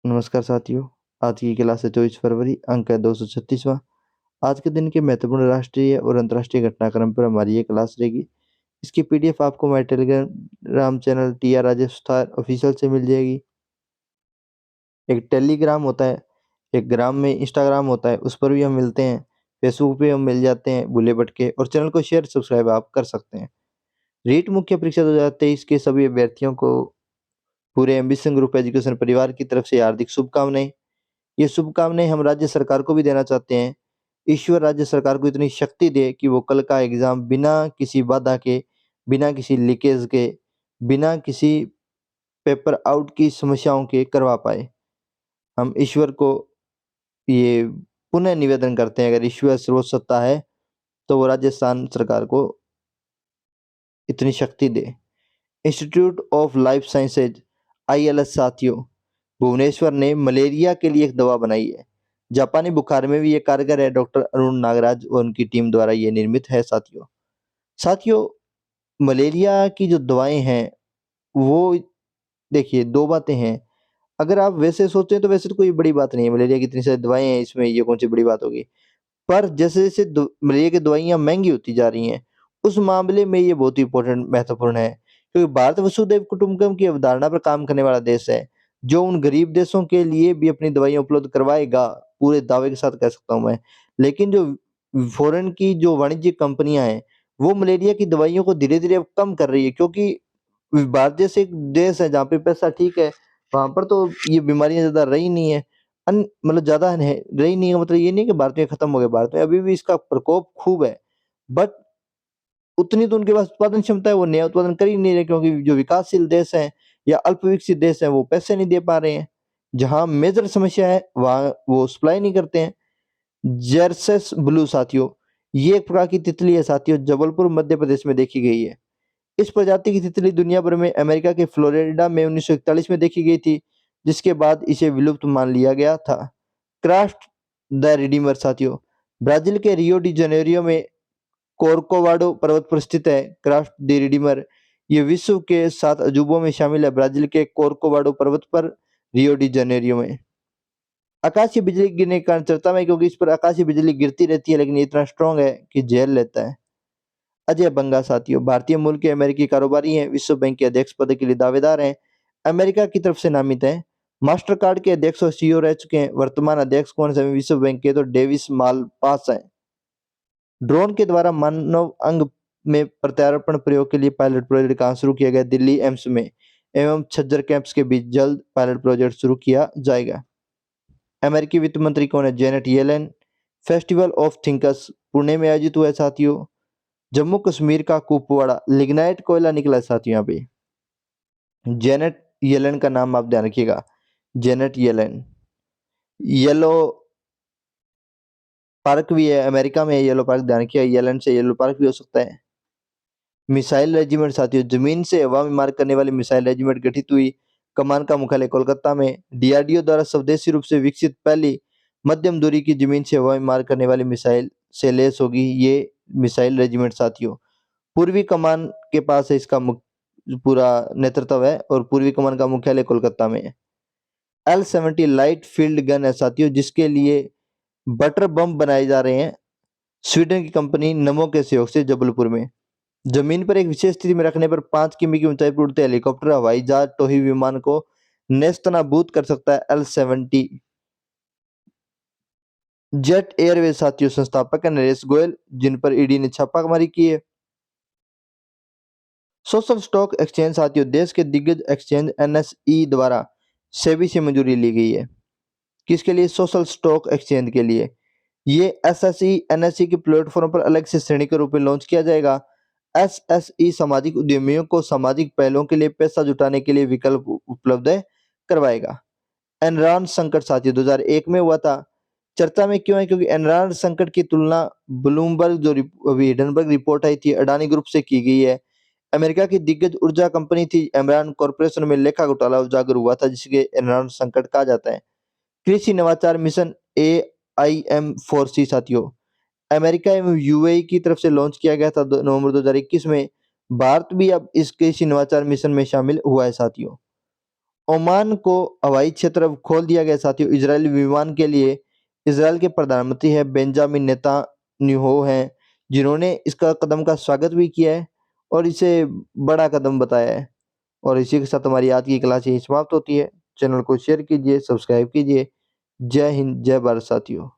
नमस्कार साथियों। आज की क्लास है 24 फरवरी, अंक है 236वां। आज के दिन के महत्वपूर्ण राष्ट्रीय और अंतर्राष्ट्रीय घटनाक्रम पर हमारी ये क्लास रहेगी। इसकी पीडीएफ आपको हमारे Telegram channel T R Rajesh star official से मिल जाएगी। एक टेलीग्राम होता है, एक ग्राम में इंस्टाग्राम होता है, उस पर भी हम मिलते हैं। फेसबुक पे हम मिल जाते हैं भूले भटके, और चैनल को शेयर सब्सक्राइब आप कर सकते हैं। रीट मुख्य परीक्षा 2023 के सभी अभ्यर्थियों को पूरे एम्बिशन ग्रुप एजुकेशन परिवार की तरफ से हार्दिक शुभकामनाएं। ये शुभकामनाएं हम राज्य सरकार को भी देना चाहते हैं। ईश्वर राज्य सरकार को इतनी शक्ति दे कि वो कल का एग्जाम बिना किसी बाधा के, बिना किसी लीकेज के, बिना किसी पेपर आउट की समस्याओं के करवा पाए। हम ईश्वर को ये पुनः निवेदन करते हैं, अगर ईश्वर सर्वोच्च सत्ता है तो वो राजस्थान सरकार को इतनी शक्ति दे। Institute of life sciences ILS साथियों, भुवनेश्वर ने मलेरिया के लिए एक दवा बनाई है। जापानी बुखार में भी ये कारगर है। डॉक्टर अरुण नागराज और उनकी टीम द्वारा ये निर्मित है साथियों। साथियों, मलेरिया की जो दवाएं हैं वो, देखिए, दो बातें हैं। अगर आप वैसे सोचें तो वैसे तो कोई बड़ी बात नहीं है, मलेरिया की इतनी सारी दवाएं हैं, इसमें ये कौन सी बड़ी बात होगी। पर जैसे जैसे मलेरिया की दवाइयाँ महंगी होती जा रही हैं, उस मामले में ये बहुत ही इम्पोर्टेंट महत्वपूर्ण है, क्योंकि भारत वसुधैव कुटुंबकम की अवधारणा पर काम करने वाला देश है, जो उन गरीब देशों के लिए भी अपनी दवाइयाँ उपलब्ध करवाएगा, पूरे दावे के साथ कह सकता हूँ मैं। लेकिन जो फॉरेन की जो वाणिज्यिक कंपनियां हैं, वो मलेरिया की दवाइयों को धीरे धीरे अब कम कर रही है, क्योंकि भारत जैसे एक देश है जहाँ पे पैसा ठीक है, वहां पर तो ये बीमारियां ज्यादा रही नहीं है। मतलब ज्यादा है रही नहीं है, मतलब ये नहीं कि भारत में खत्म हो गए, भारत में अभी भी इसका प्रकोप खूब है। बट उतनी तो उनके पास उत्पादन क्षमता है, वो नया उत्पादन कर ही नहीं रहे, क्योंकि जो विकासशील देश हैं या अल्प विकसित देश हैं वो पैसे नहीं दे पा रहे हैं। जहां मेजर समस्या है वहां वो सप्लाई नहीं करते हैं। जर्सेस ब्लू साथियों, ये एक प्रकार की तितली है साथियों, जबलपुर मध्य प्रदेश में देखी गई है। इस प्रजाति की तितली दुनिया भर में अमेरिका के फ्लोरिडा में 1941 में देखी गई थी, जिसके बाद इसे विलुप्त मान लिया गया था। क्राफ्ट द रिडीमर साथियों, ब्राजील के रियो डी जनेरियो में कोर्कोवाडो पर्वत पर स्थित है। क्राफ्ट द रिडीमर ये विश्व के 7 अजूबों में शामिल है, ब्राजील के कोर्कोवाडो पर्वत पर, रियो डी जनेरियो में। आकाशीय बिजली गिरने के कारण चर्चा में, क्योंकि इस पर आकाशीय बिजली गिरती रहती है, लेकिन ये इतना स्ट्रांग है कि झेल लेता है। अजय बंगा साथियों, भारतीय मूल के अमेरिकी कारोबारी हैं, विश्व बैंक के अध्यक्ष पद के लिए दावेदार हैं, अमेरिका की तरफ से नामित हैं, मास्टर कार्ड के अध्यक्ष और सीईओ रह चुके हैं। वर्तमान अध्यक्ष कौन से विश्व बैंक के, तो डेविस माल पास हैं। ड्रोन के द्वारा मानव अंग में प्रत्यारोपण प्रयोग के लिए पायलट प्रोजेक्ट कहाँ शुरू किया गया, दिल्ली एम्स में, एवं छज्जर कैंप्स के बीच जल्द पायलट प्रोजेक्ट शुरू किया जाएगा। अमेरिकी वित्त मंत्री कौन है, Janet Yellen. Festival of thinkers Pune में आयोजित हुआ है साथियों। जम्मू कश्मीर का कुपवाड़ा लिग्नाइट कोयला निकला है साथियों यहाँ पे। जेनेट येलेन का नाम आप ध्यान रखिएगा, जेनेट येलेन। येलो पार्क भी है अमेरिका में, येलो पार्क ध्यान रखिएगा, येलेन से येलो पार्क भी हो सकता है। मिसाइल रेजिमेंट साथियों, जमीन से हवा में मार करने वाली मिसाइल रेजिमेंट गठित हुई। कमान का मुख्यालय कोलकाता में। डीआरडीओ द्वारा स्वदेशी रूप से विकसित पहली मध्यम दूरी की जमीन से हवा में मार करने वाली मिसाइल से लैस होगी ये मिसाइल रेजिमेंट साथियों। पूर्वी कमान के पास है इसका पूरा नेतृत्व है, और पूर्वी कमान का मुख्यालय कोलकाता में है। L-70 लाइट फील्ड गन है साथियों, जिसके लिए बटर बम बनाए जा रहे हैं स्वीडन की कंपनी नमो के सहयोग से जबलपुर में। जमीन पर एक विशेष स्थिति में रखने पर 5 किमी की ऊंचाई पर उड़ते हेलीकॉप्टर, हवाई जहाज, टोही विमान को नेस्तनाबूद कर सकता है L-70। जेट एयरवेज साथियों, संस्थापक है नरेश गोयल, जिन पर ईडी ने छापामारी की है। सोशल स्टॉक एक्सचेंज साथियों, देश के दिग्गज एक्सचेंज एनएसई द्वारा सेबी से मंजूरी ली गई है। किसके लिए, सोशल स्टॉक एक्सचेंज के लिए। ये एसएसई एनएसई के प्लेटफॉर्म पर अलग से श्रेणी के रूप में लॉन्च किया जाएगा। एसएसई सामाजिक उद्यमियों को सामाजिक पहलों के लिए पैसा जुटाने के लिए विकल्प उपलब्ध करवाएगा। एनरॉन संकट साथियों 2001 में हुआ था। चर्चा में क्यों है, क्योंकि एनरॉन संकट की तुलना ब्लूमबर्ग जो अभी हिडनबर्ग रिपोर्ट आई थी अडानी ग्रुप से की गई है। अमेरिका की दिग्गज ऊर्जा कंपनी थी एनरॉन कॉरपोरेशन में लेखा घोटाला उजागर हुआ था, जिसके एनरॉन संकट कहा जाता है। कृषि नवाचार मिशन AIM-4C साथियों, अमेरिका एवं यूएई की तरफ से लॉन्च किया गया था नवंबर 2021 में। भारत भी अब इस कृषि नवाचार मिशन में शामिल हुआ है साथियों। ओमान को हवाई क्षेत्र अब खोल दिया गया साथियों। इजरायली विमान के लिए इसराइल के प्रधानमंत्री है बेंजामिन नेतन्याहू हैं, जिन्होंने इसका कदम का स्वागत भी किया है और इसे बड़ा कदम बताया है। और इसी के साथ हमारी आज की क्लास यही समाप्त होती है। चैनल को शेयर कीजिए, सब्सक्राइब कीजिए। जय हिंद, जय भारत साथियों।